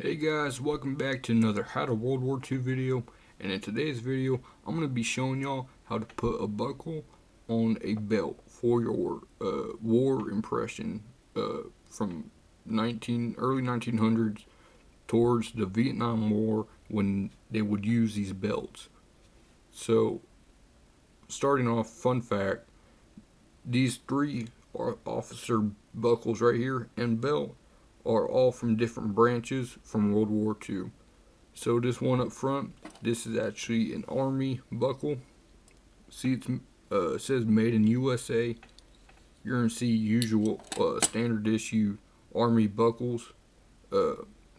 Hey guys, welcome back to another How to World War II video, and in today's video I'm going to be showing y'all how to put a buckle on a belt for your war impression from early 1900s towards the Vietnam War when they would use these belts. So starting off, fun fact, these three officer buckles right here and belt are all from different branches from World War II. So this one up front, this is actually an Army buckle. See, it says made in USA. You're gonna see usual standard issue Army buckles, uh,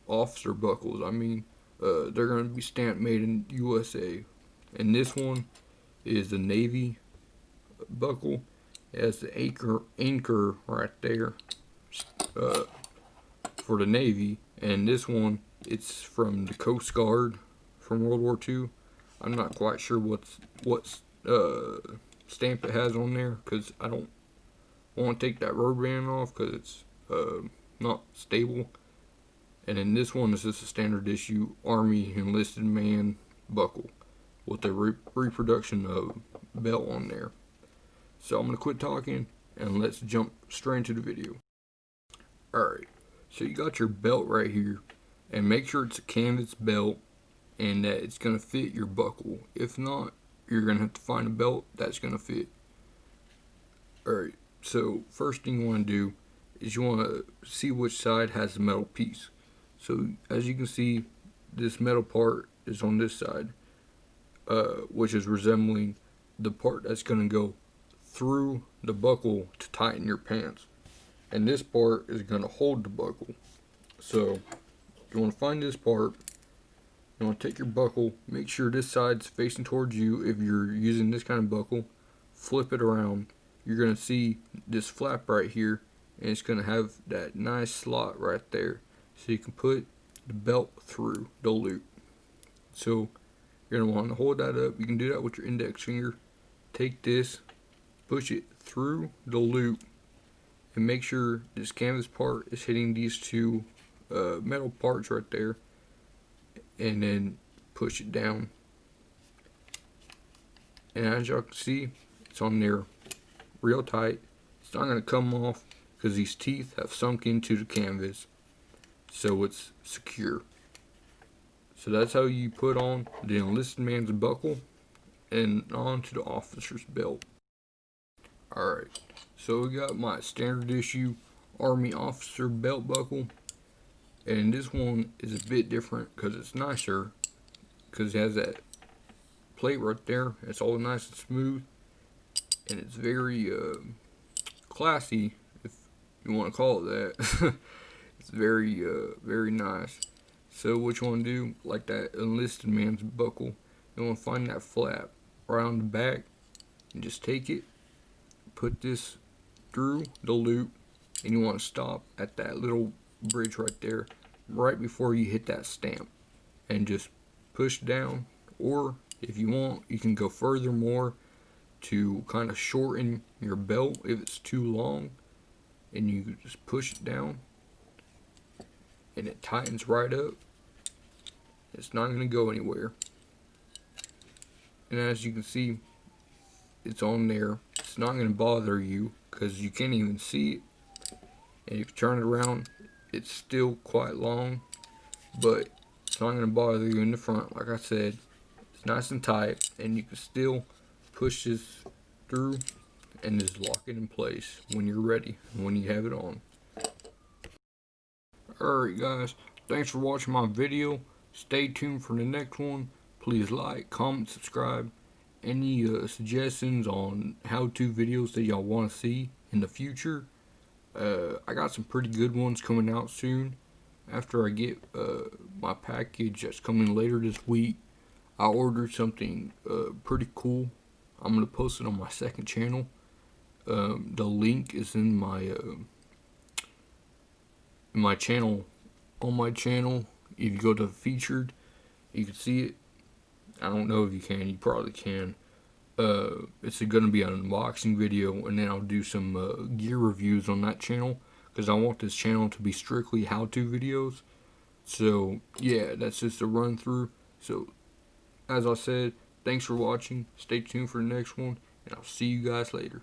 officer buckles. They're gonna be stamped made in USA. And this one is the Navy buckle. It has the anchor right there uh, for the Navy, and this one, it's from the Coast Guard from World War II. I'm not quite sure what stamp it has on there because I don't want to take that rubber band off because it's not stable. And then this one is just a standard issue Army enlisted man buckle with a reproduction of belt on there. So I'm gonna quit talking and let's jump straight into the video. Alright, so you got your belt right here, and make sure it's a canvas belt and that it's going to fit your buckle. If not, you're going to have to find a belt that's going to fit. Alright, so first thing you want to do is you want to see which side has the metal piece. So as you can see, this metal part is on this side, which is resembling the part that's going to go through the buckle to tighten your pants. And this part is going to hold the buckle. So you want to find this part, you want to take your buckle, make sure this side's facing towards you. If you're using this kind of buckle, flip it around. You're going to see this flap right here, and it's going to have that nice slot right there, so you can put the belt through the loop. So you're going to want to hold that up. You can do that with your index finger. Take this, push it through the loop, and make sure this canvas part is hitting these two metal parts right there, and then push it down. And as y'all can see, it's on there real tight. It's not going to come off because these teeth have sunk into the canvas, so it's secure. So that's how you put on the enlisted man's buckle and onto the officer's belt. Alright, so we got my standard issue Army officer belt buckle, and this one is a bit different because it's nicer, because it has that plate right there. It's all nice and smooth, and it's very classy, if you want to call it that. It's very nice. So what you want to do, like that enlisted man's buckle, you want to find that flap right on the back and just take it, put this through the loop, and you want to stop at that little bridge right there, right before you hit that stamp, and just push down. Or if you want, you can go further more to kind of shorten your belt if it's too long, and you just push it down and it tightens right up. It's not going to go anywhere. And as you can see, it's on there. It's not going to bother you because you can't even see it. And if you turn it around, it's still quite long, but it's not going to bother you in the front. Like I said, it's nice and tight, and you can still push this through and just lock it in place when you're ready and when you have it on. Alright guys, thanks for watching my video. Stay tuned for the next one. Please like, comment, subscribe. Any suggestions on how-to videos that y'all want to see in the future? I got some pretty good ones coming out soon. After I get my package that's coming later this week, I ordered something pretty cool. I'm going to post it on my second channel. The link is in my channel. On my channel, if you go to featured, you can see it. I don't know if you can. You probably can. It's going to be an unboxing video, and then I'll do some gear reviews on that channel, because I want this channel to be strictly how-to videos. So yeah, that's just a run through. So as I said, thanks for watching. Stay tuned for the next one, and I'll see you guys later.